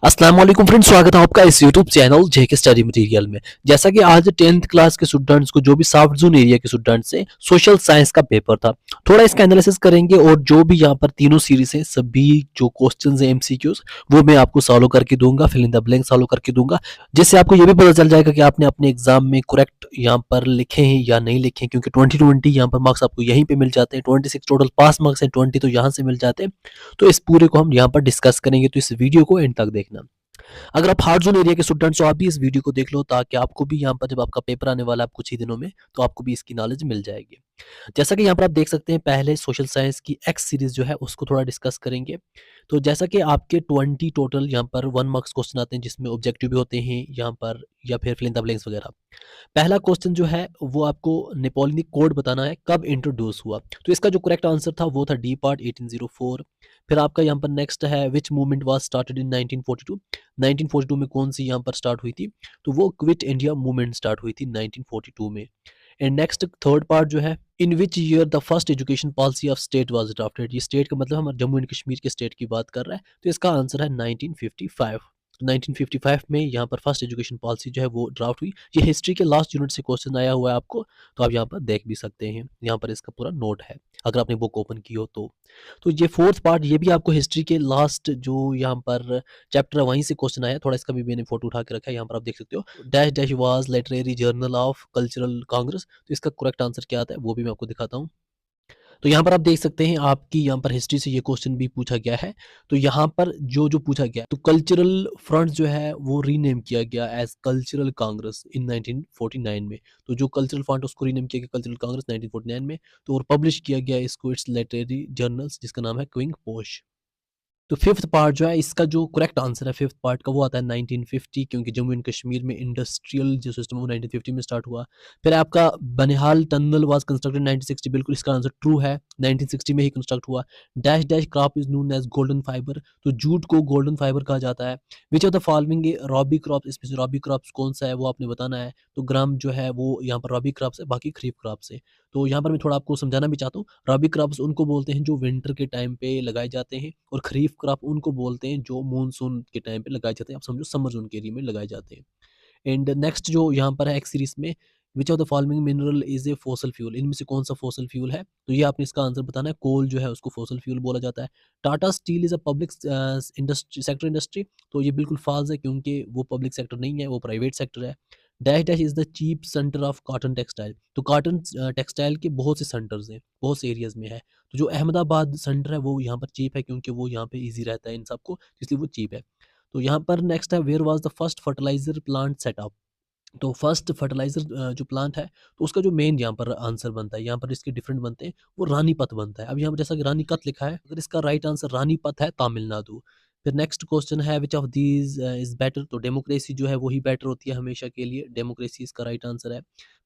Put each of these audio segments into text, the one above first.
अस्सलाम वालेकुम फ्रेंड्स, स्वागत है आपका इस यूट्यूब चैनल जेके स्टडी मटेरियल में। जैसा कि आज 10th क्लास के स्टूडेंट्स को, जो भी साउथ जोन एरिया के स्टूडेंट्स हैं, सोशल साइंस का पेपर था। थोड़ा इसका एनालिसिस करेंगे और जो भी यहाँ पर तीनों सीरीज हैं, सभी जो क्वेश्चंस हैं एमसीक्यूज, वो मैं आपको सॉल्व करके दूंगा, fill in the blank solve करके दूंगा, जिससे आपको ये भी पता चल जाएगा कि आपने अपने एग्जाम में करेक्ट यहाँ पर लिखे हैं या नहीं लिखे हैं, क्योंकि 20 यहाँ पर मार्क्स आपको यहीं पे मिल जाते हैं। 26 टोटल पास मार्क्स हैं, 20 तो यहाँ से मिल जाते हैं। तो इस पूरे को हम यहाँ पर डिस्कस करेंगे, तो इस वीडियो को एंड तक देखना। अगर आप हार्ड जोन एरिया के स्टूडेंट्स हो, आप भी इस वीडियो को देख लो, ताकि आपको भी यहाँ पर जब आपका पेपर आने वाला है कुछ ही दिनों में, तो आपको भी इसकी नॉलेज मिल जाएगी। जैसा कि यहाँ पर आप देख सकते हैं, पहले सोशल साइंस की एक्स सीरीज जो है उसको थोड़ा डिस्कस करेंगे। तो जैसा कि आपके 20 टोटल यहाँ पर 1 मार्क्स क्वेश्चन आते हैं, जिसमें ऑब्जेक्टिव भी होते हैं यहाँ पर, या फिर फिल इन द ब्लैंक्स वगैरह। पहला क्वेश्चन जो है वो आपको नेपोलियनिक कोड बताना है, कब इंट्रोड्यूस हुआ। तो इसका जो करेक्ट आंसर था वो था डी पार्ट 1804। फिर आपका यहाँ पर नेक्स्ट है, विच मूवमेंट वाज स्टार्टेड इन 1942। 1942 में कौन सी यहाँ पर स्टार्ट हुई थी, तो वो क्विट इंडिया मूवमेंट स्टार्ट हुई थी 1942 में। एंड नेक्स्ट थर्ड पार्ट जो है, in which year the first education policy of state was adopted. ये स्टेट का मतलब हमारे जम्मू एंड कश्मीर के स्टेट की बात कर रहा है, तो इसका आंसर है 1955। 1955 में यहाँ पर फर्स्ट एजुकेशन पॉलिसी जो है वो ड्राफ्ट हुई। ये हिस्ट्री के लास्ट यूनिट से क्वेश्चन आया हुआ है आपको, तो आप यहाँ पर देख भी सकते हैं, यहाँ पर इसका पूरा नोट है अगर आपने बुक ओपन की हो तो ये फोर्थ पार्ट, ये भी आपको हिस्ट्री के लास्ट जो यहाँ पर चैप्टर है वहीं से क्वेश्चन आया। थोड़ा इसका भी मैंने फोटो उठा के रखा है, यहाँ पर आप देख सकते हो, dash dash was literary journal of cultural Congress. तो इसका करेक्ट आंसर क्या आता है वो भी मैं आपको दिखाता हूँ। तो यहाँ पर आप देख सकते हैं, आपकी यहाँ पर हिस्ट्री से ये क्वेश्चन भी पूछा गया है। तो यहाँ पर जो जो पूछा गया, तो कल्चरल फ्रंट जो है वो रीनेम किया गया एज कल्चरल कांग्रेस इन 1949 में। तो जो कल्चरल फ्रंट उसको रीनेम किया गया कल्चरल कांग्रेस 1949 में। तो और पब्लिश किया गया इसको इट्स लिटरेरी जर्नल्स, जिसका नाम है क्विंग पोश। तो फिफ्थ पार्ट जो है, इसका जो करेक्ट आंसर है फिफ्थ पार्ट का, वो आता है 1950, क्योंकि जम्मू एंड कश्मीर में इंडस्ट्रियल जो सिस्टम वो 1950 में स्टार्ट हुआ। फिर आपका बनिहाल टनल वाज कंस्ट्रक्टेड 1960, बिल्कुल इसका आंसर ट्रू है, 1960 में ही कंस्ट्रक्ट हुआ। Dash dash crop is known as golden fibre, तो जूट को गोल्डन फाइबर कहा जाता है। Which of the following rabi crop, इसमें से रॉबी क्रॉप्स कौन सा है वो आपने बताना है। तो ग्राम जो है वो यहाँ पर रॉबी क्रॉप्स है, बाकी खरीफ क्रॉप्स है। तो यहाँ पर मैं थोड़ा आपको समझाना भी चाहता हूँ, रबी क्रॉप्स उनको बोलते हैं जो विंटर के टाइम पे लगाए जाते हैं, और खरीफ क्रॉप उनको बोलते हैं जो मानसून के टाइम पे लगाए जाते हैं, आप समझो समर जोन के एरिया में लगाए जाते हैं। एंड नेक्स्ट जो यहाँ पर है एक्स सीरीज में, विच of the following mineral is a fossil fuel, इनमें से कौन सा फॉसल फ्यूल है। तो ये आपने इसका आंसर बताना है। कोल जो है उसको फॉसल फ्यूल बोला जाता है। Tata steel is a public industry sector industry, तो ये बिल्कुल फाल्स है, क्योंकि वो पब्लिक सेक्टर नहीं है, वो प्राइवेट सेक्टर है। Dash dash is the chief centre of cotton textile, तो कॉटन टेक्सटाइल के बहुत से सेंटर्स हैं, बहुत से एरियाज में है। तो जो अहमदाबाद सेंटर है वो यहाँ पर चीप है, क्योंकि वो यहाँ पे ईजी रहता है इन सबको, इसलिए वो चीप है। तो यहाँ पर नेक्स्ट है, where was the first fertiliser plant set up. तो फर्स्ट फर्टिलाइज़र जो प्लांट है, तो उसका जो मेन यहाँ पर आंसर बनता है, यहाँ पर इसके डिफरेंट बनते हैं, वो रानीपत बनता है। अब यहाँ पर जैसा कि रानीकत लिखा है, अगर इसका राइट आंसर रानीपत है, तमिलनाडु। फिर नेक्स्ट क्वेश्चन है, which of these is better, तो डेमोक्रेसी जो है वही बेटर होती है हमेशा के लिए, डेमोक्रेसी इसका राइट आंसर है।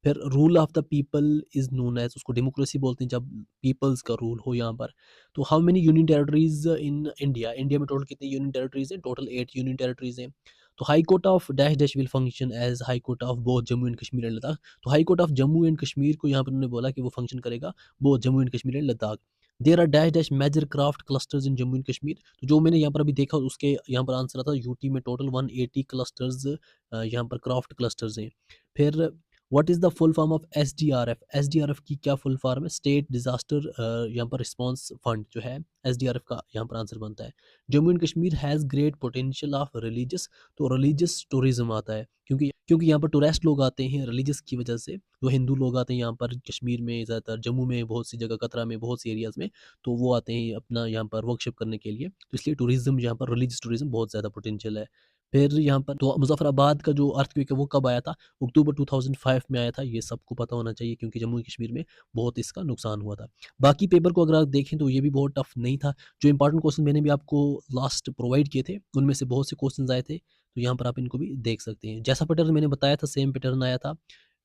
फिर rule of the people is known as, उसको डेमोक्रेसी बोलते हैं जब पीपल्स का रूल हो यहाँ पर। तो how many union territories in India, India में टोटल कितनी यूनियन टेरिटरीज हैं, टोटल 8 यूनियन टेरिटरीज हैं। तो high court of dash dash will function as high court of both Jammu and Kashmir and Ladakh. तो high court of Jammu and Kashmir को यहाँ पर उन्होंने बोला कि वो फंक्शन करेगा both Jammu and Kashmir and Ladakh. There are dash dash major craft clusters in Jammu and Kashmir, तो जो मैंने यहाँ पर अभी देखा उसके यहाँ पर आंसर आता है, यूटी में टोटल 180 क्लस्टर्स यहाँ पर क्राफ्ट क्लस्टर्स हैं। फिर what is the full form of SDRF, SDRF की क्या फुल फॉर्म है, स्टेट डिजास्टर यहाँ पर रिस्पांस फंड जो है, एसडीआरएफ का यहाँ पर आंसर बनता है। Jammu and Kashmir has great potential of religious, तो रिलीजियस टूरिज्म आता है, क्योंकि यहाँ पर टूरिस्ट लोग आते हैं रिलीजियस की वजह से, जो हिंदू लोग आते हैं यहाँ पर कश्मीर में, ज़्यादातर जम्मू में, बहुत सी जगह कतरा में, बहुत सी एरियाज़ में, तो वो आते हैं अपना यहाँ पर वर्कशिप करने के लिए, तो इसलिए टूरिज्म यहाँ पर रिलीजियस टूरिज्म बहुत ज़्यादा पोटेंशियल है। फिर यहाँ पर तो मुजफ्फराबाद का जो अर्थक्वेक है वो कब आया था, अक्टूबर 2005 में आया था, ये सबको पता होना चाहिए, क्योंकि जम्मू कश्मीर में बहुत इसका नुकसान हुआ था। बाकी पेपर को अगर आप देखें तो ये भी बहुत टफ नहीं था, जो इंपॉर्टेंट क्वेश्चन मैंने भी आपको लास्ट प्रोवाइड किए थे उनमें से बहुत से क्वेश्चंस आए थे, तो यहाँ पर आप इनको भी देख सकते हैं। जैसा पैटर्न मैंने बताया था सेम पैटर्न आया था,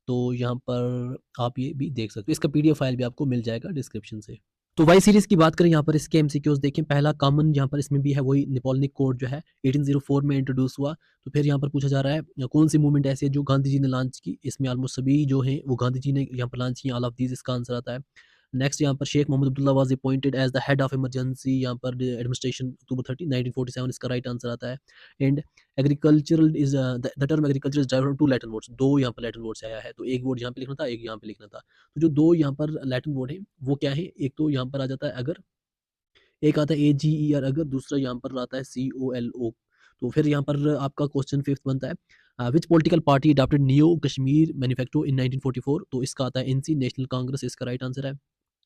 तो यहाँ पर आप ये भी देख सकते हो, इसका पीडीएफ फाइल भी आपको मिल जाएगा डिस्क्रिप्शन से। तो वाई सीरीज़ की बात करें, यहाँ पर इसके एमसीक्यूज देखें, पहला कॉमन यहाँ पर इसमें भी है वही नेपोलियनिक कोड जो है 1804 में इंट्रोड्यूस हुआ। तो फिर यहाँ पर पूछा जा रहा है कौन सी मूवमेंट ऐसी है जो गांधी जी ने लॉन्च की, इसमें ऑलमोस्ट सभी जो हैं वो गांधी जी ने यहाँ पर लॉन्च की, ऑल ऑफ दीज इसका आंसर आता है। नेक्स्ट यहाँ पर Sheikh Mohammad Abdullah was appointed as the head of emergency यहाँ पर एडमिनिस्ट्रेशन अक्टूबर 30 1947 इसका राइट आंसर आता है। And agricultural is the term agriculture is derived from two Latin words, दो यहाँ पर लैटिन वर्ड से आया है, तो एक वर्ड यहाँ पे लिखना था, एक यहाँ पे लिखना था। तो जो दो यहाँ पर लैटिन वर्ड है वो क्या है, एक तो यहाँ पर आ जाता है अगर, एक आता है AGER अगर, दूसरा यहाँ पर आता है COLO। तो फिर यहाँ पर आपका क्वेश्चन फिफ्थ बनता है which political party adopted neo Kashmir manifesto in 1944, तो इसका आता है NC नेशनल कांग्रेस, इसका राइट आंसर है।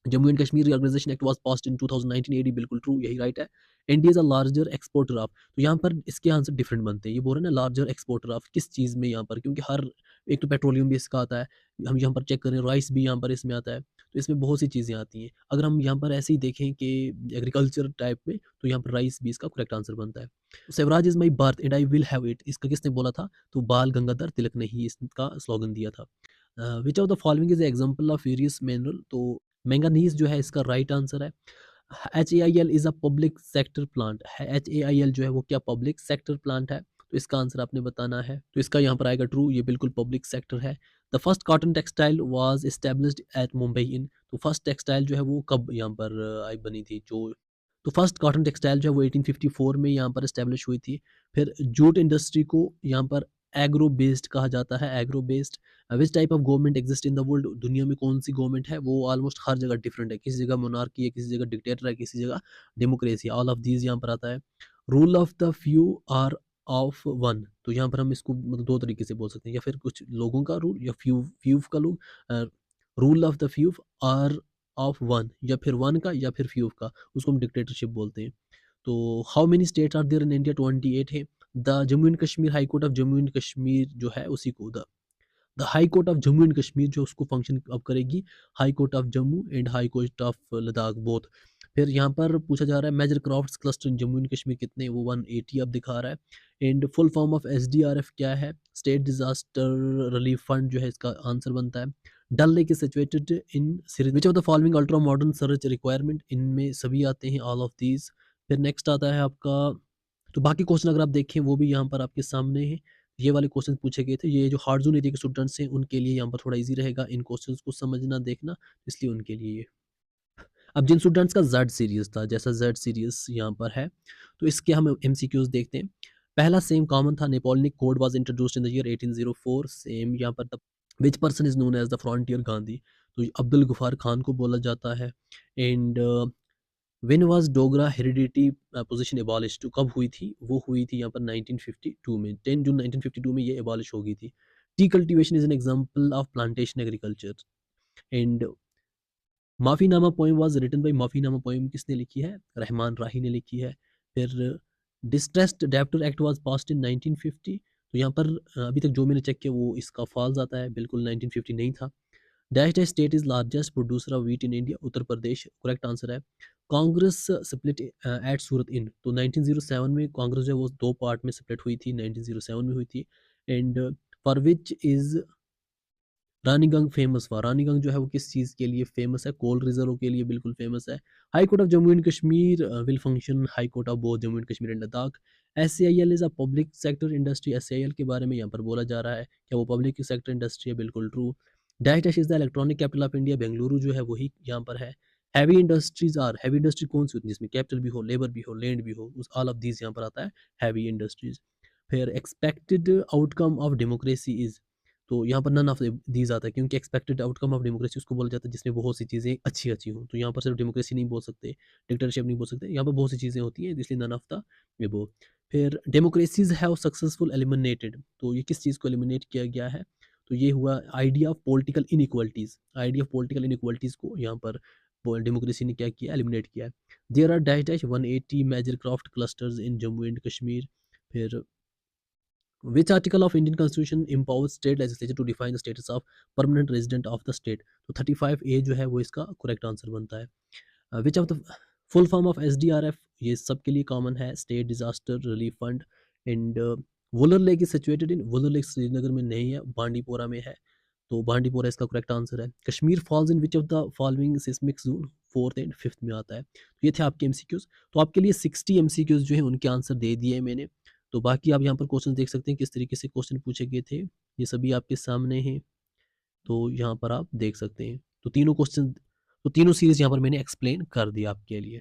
Jammu and Kashmir reorganisation act was passed in 2019 AD, बिल्कुल ट्रू, यही राइट है। India is a larger exporter of, तो यहाँ पर इसके आंसर डिफरेंट बनते हैं, ये बोल रहे हैं ना लार्जर एक्सपोर्टर ऑफ किस चीज़ में यहाँ पर, क्योंकि हर एक तो पेट्रोलियम भी इसका आता है, हम यहाँ पर चेक करें राइस भी यहाँ पर इसमें आता है, तो इसमें बहुत सी चीज़ें आती हैं। अगर हम यहाँ पर ऐसे ही देखें कि एग्रीकल्चर टाइप में, तो यहाँ पर राइस भी इसका करेक्ट आंसर बनता है। Swaraj is my birth and I will have it, इसका किसने बोला था, तो बाल गंगाधर तिलक ने ही इसका स्लोगन दिया था। विच of the following is example of furious mineral, तो मैंगानीज जो है इसका राइट आंसर है। HAIL is a public sector plant है, HAIL जो है वो क्या पब्लिक सेक्टर प्लांट है, तो इसका आंसर आपने बताना है। तो इसका यहाँ पर आएगा ट्रू, ये बिल्कुल पब्लिक सेक्टर है। The first cotton textile was established at Mumbai in, तो फर्स्ट टेक्सटाइल जो है वो कब यहाँ पर आई बनी थी, जो तो फर्स्ट कॉटन टेक्सटाइल जो है वो 1854 में यहाँ पर एस्टेब्लिश हुई थी। फिर जूट इंडस्ट्री को यहाँ पर एग्रो बेस्ड कहा जाता है, agro based. Which type of government exist in the world, दुनिया में कौन सी गवर्नमेंट है, वो ऑलमोस्ट हर जगह डिफरेंट है, किसी जगह मोनार्की है, किसी जगह डिक्टेटर है, किसी जगह डेमोक्रेसी, ऑल ऑफ दीज यहाँ पर आता है। Rule of the few or of one, तो यहाँ पर हम इसको मतलब दो तरीके से बोल सकते हैं, या फिर कुछ लोगों का रूल, या फ्यू फ्यू का लोग, rule of the few or of one, या फिर वन का या फिर फ्यू का, उसको हम डिक्टेटरशिप बोलते हैं। तो how many states are there in India, 28 है। The Jammu and Kashmir high court of Jammu and Kashmir जो है उसी को the high court of Jammu and Kashmir जो उसको फंक्शन अब करेगी, high court of Jammu and high court of Ladakh both. फिर यहाँ पर पूछा जा रहा है major crafts cluster in Jammu and Kashmir कितने, वो 180 अब दिखा रहा है। And full form of SDRF क्या है, स्टेट डिजास्टर रिलीफ फंड जो है इसका आंसर बनता है। Dal lake is situated in series which of the following ultra modern search requirement, इनमें सभी आते हैं ऑल ऑफ दीज। फिर नेक्स्ट आता है आपका, तो बाकी क्वेश्चन अगर आप देखें वो भी यहाँ पर आपके सामने है, ये वाले क्वेश्चन पूछे गए थे, ये जो हार्ड जोन एरिया के स्टूडेंट्स हैं उनके लिए यहाँ पर थोड़ा इजी रहेगा इन क्वेश्चंस को समझना देखना, इसलिए उनके लिए। अब जिन स्टूडेंट्स का जेड सीरीज था, जैसा जेड सीरीज यहाँ पर है, तो इसके हम MCQs देखते हैं। पहला सेम कॉमन था, Napoleonic code was introduced in the year 1804, same यहाँ पर the which person is known as the frontier Gandhi, तो अब्दुल गफार खान को बोला जाता है। And when was Dogra hereditary position abolish, तो कब हुई थी, वो हुई थी यहाँ पर 1952 में, 10 जून 1952 में ये एबॉलिश हो गई थी। Tea cultivation is an example of plantation agriculture. And Mafinama poem was written by, Mafinama poem किसने लिखी है, रहमान राही ने लिखी है। फिर distressed debtor act was passed in 1950, तो यहाँ पर अभी तक जो मैंने चेक किया वो इसका फॉल्स आता है, बिल्कुल 1950 नहीं था। Dash dash state is largest producer of wheat in India, Uttar Pradesh correct answer है। कांग्रेस स्प्लिट एट सूरत इन, तो 1907 में कांग्रेस जो है वो दो पार्ट में स्प्लिट हुई थी, 1907 में हुई थी। And for which is Raniganj famous हुआ, रानीगंज जो है वो किस चीज़ के लिए फेमस है, कोल रिजर्व के लिए बिल्कुल फेमस है। High court of Jammu and Kashmir will function high court of both Jammu and Kashmir and Ladakh. SCIL is a public sector industry, SCIL के बारे में यहाँ पर बोला जा रहा है, क्या वो पब्लिक सेक्टर इंडस्ट्री है, बिल्कुल true. Dash dash is the electronic capital of India, Bengaluru जो है वही यहाँ पर है। Heavy industries are, heavy industry कौन सी होती है जिसमें कैपिटल भी हो, लेबर भी हो, लैंड भी हो, उस ऑल ऑफ दीज यहाँ पर आता है हैवी इंडस्ट्रीज। फिर expected outcome of democracy is, तो यहाँ पर नन ऑफ दीज आता है, क्योंकि एक्सपेक्टेड आउटकम ऑफ डेमोक्रेसी उसको बोला जाता है जिसमें बहुत सी चीज़ें अच्छी अच्छी हों, तो यहाँ पर सिर्फ डेमोक्रेसी नहीं बोल सकते, डिक्टेटरशिप नहीं बोल सकते, यहाँ पर बहुत सी चीज़ें होती हैं, इसलिए नन ऑफ द वो। फिर डेमोक्रेसीज हैव सक्सेसफुल एलिमिनेटेड, तो ये किस चीज़ को एलिमिनेट किया गया है, तो ये हुआ idea of political inequalities, idea of political inequalities को यहाँ पर डेमोक्रेसी ने क्या किया, एलिमिनेट किया है। There are dash dash 180 major craft clusters in Jammu and Kashmir. फिर which article of Indian Constitution empowers state legislature to define the status of permanent resident of the state, तो 35A जो है वो इसका करेक्ट आंसर बनता है। which of the full form of SDRF, ये सबके लिए कॉमन है, state disaster relief fund. And Wular lake is situated in, Wular lake Srinagar में नहीं है, बांडीपोरा में है, तो बांडीपोरा इसका करेक्ट आंसर है। Kashmir falls in which of the following seismic zone, fourth and fifth में आता है। तो ये थे आपके MCQs, तो आपके लिए 60 MCQs जो है उनके आंसर दे दिए मैंने, तो बाकी आप यहाँ पर क्वेश्चन देख सकते हैं किस तरीके से क्वेश्चन पूछे गए थे, ये सभी आपके सामने हैं, तो यहाँ पर आप देख सकते हैं। तो तीनों क्वेश्चन, तो तीनों सीरीज यहाँ पर मैंने एक्सप्लेन कर दिया आपके लिए।